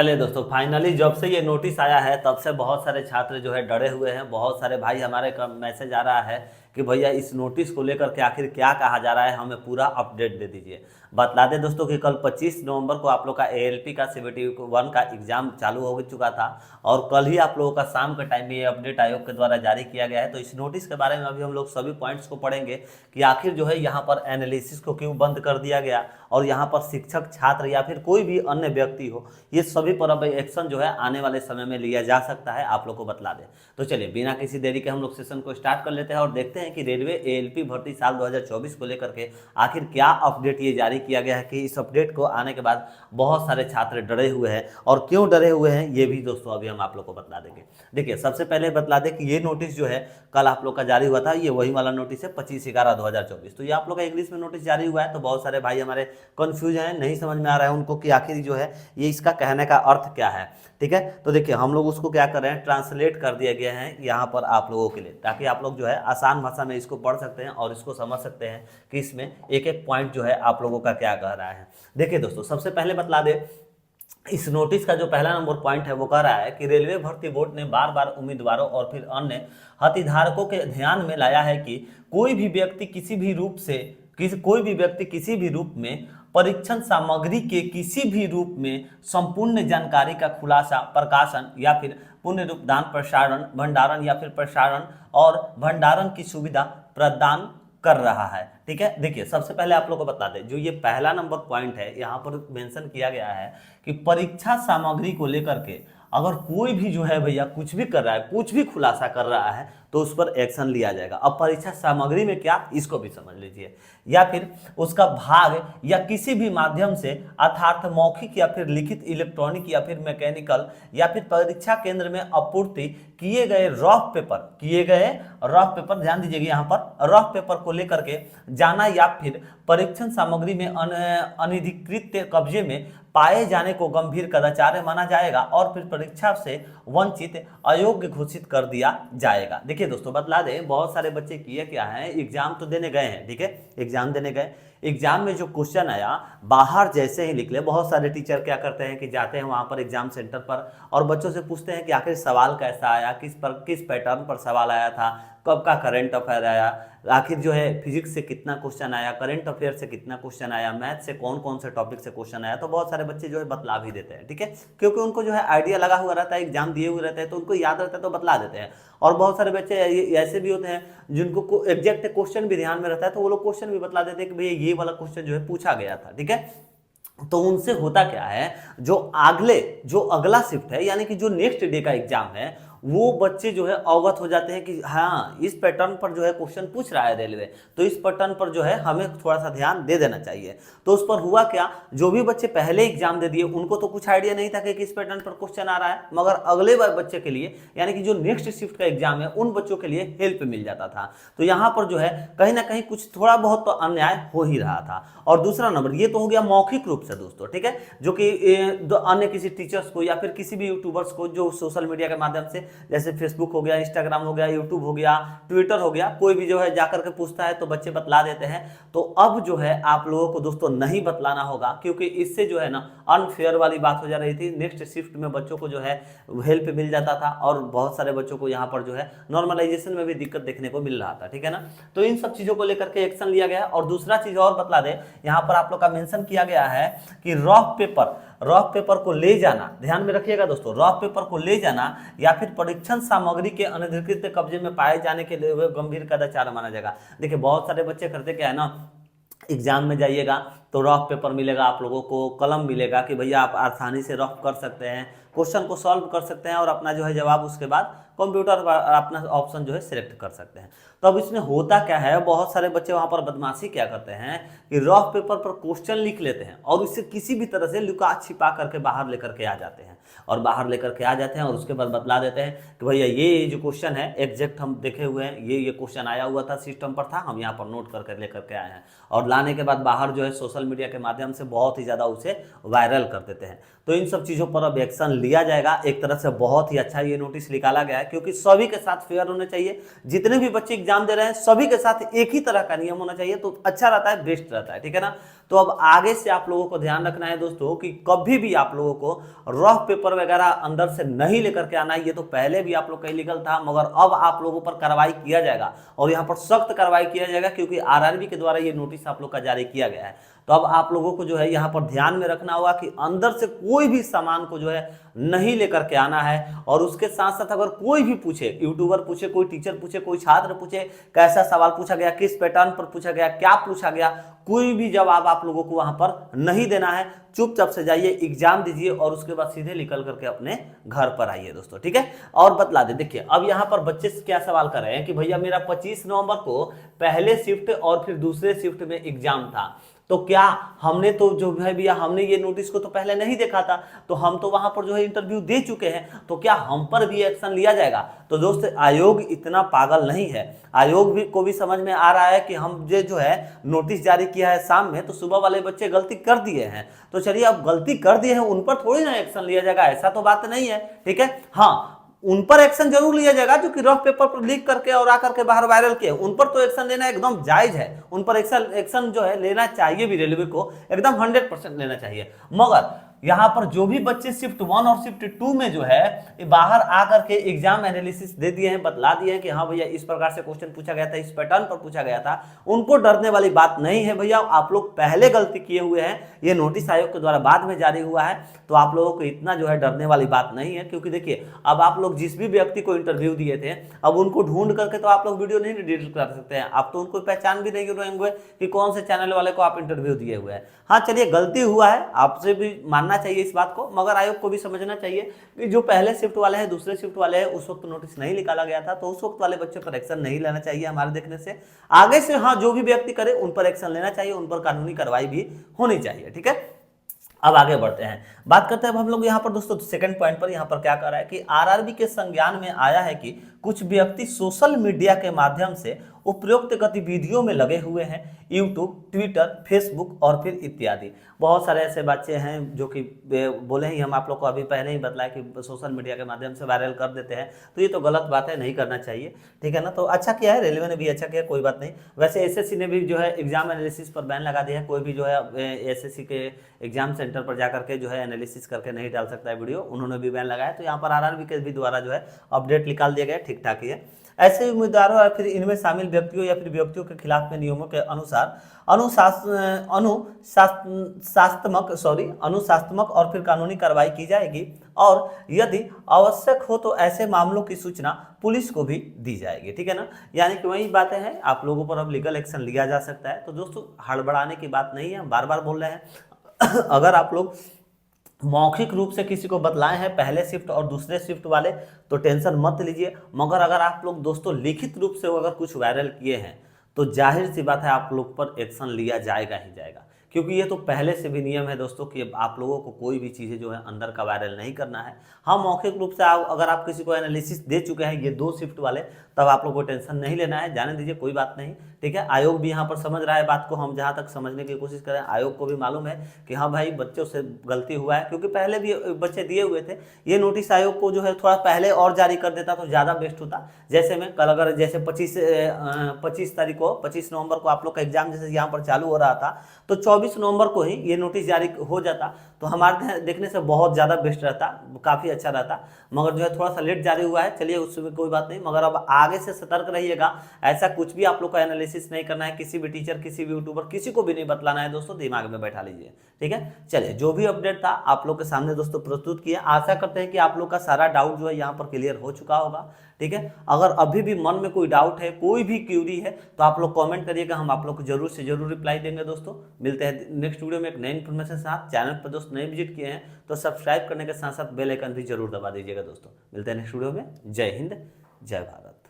चलिए दोस्तों, फाइनली जब से ये नोटिस आया है तब से बहुत सारे छात्र जो है डरे हुए हैं। बहुत सारे भाई हमारे का मैसेज आ रहा है कि भैया इस नोटिस को लेकर के आखिर क्या कहा जा रहा है, हमें पूरा अपडेट दे दीजिए। बतला दें दोस्तों कि कल 25 नवंबर को आप लोग का एएलपी का सीबीटी 1 का एग्जाम चालू हो चुका था और कल ही आप लोगों का शाम के टाइम में ये अपडेट आयोग के द्वारा जारी किया गया है। तो इस नोटिस के बारे में अभी हम लोग सभी पॉइंट्स को पढ़ेंगे कि आखिर जो है यहाँ पर एनालिसिस को क्यों बंद कर दिया गया और यहाँ पर शिक्षक, छात्र या फिर कोई भी अन्य व्यक्ति हो, ये सभी पर अब एक्शन जो है आने वाले समय में लिया जा सकता है, आप लोग को बतला दें। तो चलिए बिना किसी देरी के हम लोग सेशन को स्टार्ट कर लेते हैं और देखते हैं कि रेलवे एएलपी भर्ती साल 2024 को लेकर के आखिर क्या अपडेट ये जारी किया गया है कि इस अपडेट को आने के बाद बहुत सारे छात्र डरे हुए हैं और क्यों डरे हुए हैं ये भी दोस्तों अभी हम आप लोग को बतला देंगे। देखिए सबसे पहले बतला दें कि ये नोटिस जो है कल आप लोग का जारी हुआ था, ये वही वाला नोटिस है 25/11/2024। तो ये आप लोग का इंग्लिश में नोटिस जारी हुआ है। तो बहुत सारे भाई हमारे कंफ्यूज हैं, नहीं समझ में आ रहा है उनको कि आखिर जो है ये इसका कहने का अर्थ क्या है। ठीक है, तो देखिए हम लोग उसको क्या कर रहे हैं, ट्रांसलेट कर दिया गया है यहाँ पर आप लोगों के लिए, ताकि आप लोग जो है आसान भाषा में इसको पढ़ सकते हैं और इसको समझ सकते हैं कि इसमें एक एक पॉइंट जो है आप लोगों का क्या कह रहा है। देखिए दोस्तों सबसे पहले बतला दे, इस नोटिस का जो पहला नंबर पॉइंट है वो कह रहा है कि रेलवे भर्ती बोर्ड ने बार बार उम्मीदवारों और फिर अन्य हितधारकों के ध्यान में लाया है कि कोई भी व्यक्ति किसी भी रूप में परीक्षण सामग्री के किसी भी रूप में संपूर्ण जानकारी का खुलासा, प्रकाशन या फिर पूर्ण रूपदान, प्रसारण, भंडारण या फिर प्रसारण और भंडारण की सुविधा प्रदान कर रहा है। ठीक है, देखिए सबसे पहले आप लोग को बता दें, जो ये पहला नंबर पॉइंट है यहाँ पर मेंशन किया गया है कि परीक्षा सामग्री को लेकर के अगर कोई भी जो है भैया कुछ भी कर रहा है, कुछ भी खुलासा कर रहा है तो उस पर एक्शन लिया जाएगा। अब परीक्षा सामग्री में क्या, इसको भी समझ लीजिए, या फिर उसका भाग या किसी भी माध्यम से अर्थात मौखिक या फिर लिखित, इलेक्ट्रॉनिक या फिर मैकेनिकल या फिर परीक्षा केंद्र में आपूर्ति किए गए रफ पेपर, ध्यान दीजिएगा यहाँ पर रफ पेपर को लेकर के जाना या फिर परीक्षण सामग्री में अनधिकृत कब्जे में पाए जाने को गंभीर कदाचार माना जाएगा और फिर परीक्षा से वंचित, अयोग्य घोषित कर दिया जाएगा। देखिए दोस्तों बतला दें, बहुत सारे बच्चे किए क्या है, एग्जाम तो देने गए हैं, ठीक है, एग्जाम देने गए, एग्जाम में जो क्वेश्चन आया बाहर जैसे ही निकले, बहुत सारे टीचर क्या करते हैं कि जाते हैं वहां पर एग्जाम सेंटर पर और बच्चों से पूछते हैं कि आखिर सवाल कैसा आया, किस पैटर्न पर सवाल आया था, कब का करंट अफेयर आया, आखिर जो है फिजिक्स से कितना क्वेश्चन आया, करंट अफेयर से कितना क्वेश्चन आया, मैथ से कौन कौन से टॉपिक से क्वेश्चन आया। तो बहुत सारे बच्चे जो है बतला भी देते हैं, ठीक है, क्योंकि उनको जो है आइडिया लगा हुआ रहता है, एग्जाम दिए हुए रहते हैं तो उनको याद रहता है तो बतला देते हैं। और बहुत सारे बच्चे ऐसे भी होते हैं जिनको एग्जैक्ट क्वेश्चन भी ध्यान में रहता है तो वो लोग क्वेश्चन भी बतला देते हैं कि भैया ये वाला क्वेश्चन जो है पूछा गया था। ठीक है, तो उनसे होता क्या है, जो अगला शिफ्ट है यानी कि जो नेक्स्ट डे का एग्जाम है वो बच्चे जो है अवगत हो जाते हैं कि हाँ इस पैटर्न पर जो है क्वेश्चन पूछ रहा है रेलवे, तो इस पैटर्न पर जो है हमें थोड़ा सा ध्यान दे देना चाहिए। तो उस पर हुआ क्या, जो भी बच्चे पहले एग्जाम दे दिए उनको तो कुछ आइडिया नहीं था कि किस पैटर्न पर क्वेश्चन आ रहा है, मगर अगले बार बच्चे के लिए यानी कि जो नेक्स्ट शिफ्ट का एग्जाम है उन बच्चों के लिए हेल्प मिल जाता था। तो यहाँ पर जो है कहीं ना कहीं कुछ थोड़ा बहुत तो अन्याय हो ही रहा था। और दूसरा नंबर ये तो हो गया मौखिक रूप से दोस्तों, ठीक है, जो कि अन्य किसी टीचर्स को या फिर किसी भी यूट्यूबर्स को जो सोशल मीडिया के माध्यम से, जैसे फेसबुक हो गया, इंस्टाग्राम हो गया, यूट्यूब हो गया, ट्विटर हो गया, कोई भी जो है जाकर के पूछता है तो बच्चे बतला देते हैं। तो अब जो है आप लोगों को दोस्तों नहीं बतलाना होगा, क्योंकि इससे जो है ना अनफेयर वाली बात हो जा रही थी। नेक्स्ट शिफ्ट में बच्चों को जो है हेल्प मिल जाता था और बहुत सारे बच्चों को यहाँ पर जो है नॉर्मलाइजेशन में भी दिक्कत देखने को मिल रहा था। ठीक है ना, तो इन सब चीजों को लेकर के एक्शन लिया गया। और दूसरा चीज और बतला दे, यहाँ पर आप लोग का मेंशन किया गया है कि रफ पेपर को ले जाना, ध्यान में रखिएगा दोस्तों, रफ पेपर को ले जाना या फिर परीक्षण सामग्री के अनधिकृत कब्जे में पाए जाने के लिए गंभीर कदाचार माना जाएगा। देखिए बहुत सारे बच्चे करते क्या है ना, एग्जाम में जाइएगा तो रफ पेपर मिलेगा, आप लोगों को कलम मिलेगा कि भैया आप आसानी से रफ कर सकते हैं, क्वेश्चन को सॉल्व कर सकते हैं और अपना जो है जवाब उसके बाद कंप्यूटर पर अपना ऑप्शन जो है सिलेक्ट कर सकते हैं। तो अब इसमें होता क्या है, बहुत सारे बच्चे वहां पर बदमाशी क्या करते हैं कि रफ पेपर पर क्वेश्चन लिख लेते हैं और उसे किसी भी तरह से लुका छिपा करके बाहर लेकर के आ जाते हैं और उसके बाद बतला देते हैं कि भैया ये जो क्वेश्चन है एग्जैक्ट हम देखे हुए हैं, ये क्वेश्चन आया हुआ था, सिस्टम पर था, हम यहाँ पर नोट करके लेकर के आए हैं। और लाने के बाद बाहर जो है सोशल सोशल मीडिया के माध्यम से बहुत ही ज़्यादा उसे वायरल कर देते हैं। तो इन सब चीज़ों पर अब एक्शन लिया जाएगा। एक तरह से बहुत ही अच्छा ये नोटिस निकाला गया है, क्योंकि सभी के साथ फेयर होने चाहिए। जितने भी बच्चे एग्जाम दे रहे हैं सभी के साथ एक ही तरह का नियम होना चाहिए, तो अच्छा रहता है, बेस्ट रहता है, ठीक है ना। तो अब आगे से आप लोगों को ध्यान रखना है दोस्तों कि कभी भी आप लोगों को रफ पेपर वगैरह अंदर से नहीं लेकर के आना है। ये तो पहले भी आप लोग का इलीगल था, मगर अब आप लोगों पर कार्रवाई किया जाएगा और यहाँ पर सख्त कार्रवाई किया जाएगा, क्योंकि आरआरबी के द्वारा ये नोटिस आप लोग का जारी किया गया है। तो अब आप लोगों को जो है यहाँ पर ध्यान में रखना होगा कि अंदर से कोई भी सामान को जो है नहीं लेकर के आना है। और उसके साथ साथ अगर कोई भी पूछे, यूट्यूबर पूछे, कोई टीचर पूछे, कोई छात्र पूछे, कैसा सवाल पूछा गया, किस पैटर्न पर पूछा गया, क्या पूछा गया, कोई भी जवाब आप लोगों को वहां पर नहीं देना है। चुपचाप से जाइए, एग्जाम दीजिए और उसके बाद सीधे निकल करके अपने घर पर आइए दोस्तों, ठीक है। और बतला दे, देखिए अब यहाँ पर बच्चे से क्या सवाल कर रहे हैं कि भैया मेरा 25 नवंबर को पहले शिफ्ट और फिर दूसरे शिफ्ट में एग्जाम था, तो क्या हमने तो जो है भैया हमने ये नोटिस को तो पहले नहीं देखा था, तो हम तो वहां पर जो है इंटरव्यू दे चुके हैं, तो क्या हम पर भी एक्शन लिया जाएगा? तो दोस्त आयोग इतना पागल नहीं है। आयोग भी को भी समझ में आ रहा है कि हम जो है नोटिस जारी किया है शाम में, तो सुबह वाले बच्चे गलती कर दिए हैं, तो चलिए अब गलती कर दिए हैं उन पर थोड़ी ना एक्शन लिया जाएगा, ऐसा तो बात नहीं है, ठीक है। हाँ, उन पर एक्शन जरूर लिया जाएगा जो कि रफ पेपर पर लिख करके और आकर के बाहर वायरल किए, उन पर तो एक्शन लेना एकदम जायज है। उन पर एक्शन जो है लेना चाहिए भी, रेलवे को एकदम 100% लेना चाहिए। मगर यहाँ पर जो भी बच्चे शिफ्ट 1 और शिफ्ट 2 में जो है बाहर आकर के एग्जाम एनालिसिस दे दिए हैं, बतला दिए हैं कि हाँ भैया इस प्रकार से क्वेश्चन पूछा गया था, इस पैटर्न पर पूछा गया था, उनको डरने वाली बात नहीं है भैया। आप लोग पहले गलती किए हुए हैं, ये नोटिस आयोग के द्वारा बाद में जारी हुआ है, तो आप लोगों को इतना जो है डरने वाली बात नहीं है। क्योंकि देखिए अब आप लोग जिस भी व्यक्ति को इंटरव्यू दिए थे, अब उनको ढूंढ करके तो आप लोग वीडियो नहीं डिलीट कर सकते हैं, आप तो उनको पहचान भी नहीं रहेंगे कि कौन से चैनल वाले को आप इंटरव्यू दिए हुए हैं। हाँ चलिए, गलती हुआ है, आपसे भी मानना चाहिए इस बात को, मगर आयोग को भी समझना चाहिए कि जो पहले शिफ्ट वाले हैं, दूसरे शिफ्ट वाले हैं, उस वक्त नोटिस नहीं निकाला गया था, तो उस वक्त वाले बच्चों पर एक्शन नहीं लेना चाहिए हमारे देखने से। आगे से हाँ जो भी व्यक्ति करे उन पर एक्शन लेना चाहिए, उन पर कानूनी कार्रवाई भी होनी चाहिए, ठीक है। अब आगे बढ़ते हैं, बात करते हैं अब हम लोग यहाँ पर दोस्तों सेकंड पॉइंट पर। यहाँ पर क्या कर रहा है कि आरआरबी के संज्ञान में आया है कि कुछ व्यक्ति सोशल मीडिया के माध्यम से उपयुक्त गतिविधियों में लगे हुए हैं, यूट्यूब, ट्विटर, फेसबुक और फिर इत्यादि। बहुत सारे ऐसे बच्चे हैं जो कि बोले ही, हम आप लोग को अभी पहले ही बताया कि सोशल मीडिया के माध्यम से वायरल कर देते हैं, तो ये तो गलत बात है, नहीं करना चाहिए, ठीक है ना। तो अच्छा किया है, रेलवे ने भी अच्छा किया, कोई बात नहीं। वैसे एसएससी ने भी जो है एग्जाम एनालिसिस पर बैन लगा दिया है, कोई भी जो है एसएससी के एग्जाम सेंटर पर जाकर के जो है एनालिसिस करके नहीं डाल सकता है वीडियो, उन्होंने भी बैन लगाया। तो यहाँ पर आरआरबी के भी द्वारा जो है अपडेट निकाल दिया गया, ठीक ठाक ही है। ऐसे उम्मीदवारों या फिर इनमें शामिल व्यक्तियों या फिर व्यक्तियों के खिलाफ में नियमों के अनुसार अनुशासनात्मक और फिर कानूनी कार्रवाई की जाएगी, और यदि आवश्यक हो तो ऐसे मामलों की सूचना पुलिस को भी दी जाएगी, ठीक है ना। यानी कि वही बातें हैं, आप लोगों पर अब लीगल एक्शन लिया जा सकता है। तो दोस्तों हड़बड़ाने की बात नहीं है, हम बार बार बोल रहे हैं अगर आप लोग मौखिक रूप से किसी को बतलाए हैं पहले शिफ्ट और दूसरे शिफ्ट वाले, तो टेंशन मत लीजिए। मगर अगर आप लोग दोस्तों लिखित रूप से अगर कुछ वायरल किए हैं, तो जाहिर सी बात है आप लोग पर एक्शन लिया जाएगा ही जाएगा, क्योंकि ये तो पहले से भी नियम है दोस्तों कि आप लोगों को कोई भी चीज़ें जो है अंदर का वायरल नहीं करना है। हाँ, मौखिक रूप से अगर आप किसी को एनालिसिस दे चुके हैं ये 2 शिफ्ट वाले, तब आप लोगों को टेंशन नहीं लेना है, जाने दीजिए, कोई बात नहीं, ठीक है। आयोग भी यहाँ पर समझ रहा है बात को, हम जहाँ तक समझने की कोशिश करें, आयोग को भी मालूम है कि हाँ भाई बच्चों से गलती हुआ है, क्योंकि पहले भी बच्चे दिए हुए थे। ये नोटिस आयोग को जो है थोड़ा पहले और जारी कर देता तो ज़्यादा बेस्ट होता। जैसे मैं कल अगर जैसे 25 तारीख को 25 नवंबर को आप लोग का एग्जाम जैसे यहाँ पर चालू हो रहा था, तो 24 नवंबर को ही ये नोटिस जारी हो जाता, तो हमारे देखने से बहुत ज़्यादा बेस्ट रहता, काफ़ी अच्छा रहता। मगर जो है थोड़ा सा लेट जारी हुआ है, चलिए उसमें कोई बात नहीं। मगर अब आगे से सतर्क रहिएगा, ऐसा कुछ भी आप लोग का एनालिसिस नहीं करना है, किसी भी टीचर, किसी भी यूट्यूबर, किसी को भी नहीं बतलाना है दोस्तों, दिमाग में बैठा लीजिए, ठीक है। चलिए, जो भी अपडेट था आप लोग के सामने दोस्तों प्रस्तुत किया। आशा करते हैं कि आप लोग का सारा डाउट जो है यहाँ पर क्लियर हो चुका होगा, ठीक है। अगर अभी भी मन में कोई डाउट है, कोई भी क्यूरी है, तो आप लोग कमेंट करिएगा, हम आप लोग को जरूर से जरूर रिप्लाई देंगे दोस्तों। मिलते हैं नेक्स्ट वीडियो में एक नई इन्फॉर्मेशन के साथ। चैनल पर दोस्त नए विजिट किए हैं तो सब्सक्राइब करने के साथ साथ बेल आइकन भी जरूर दबा दीजिएगा दोस्तों। मिलते हैं नेक्स्ट वीडियो में। जय हिंद, जय भारत।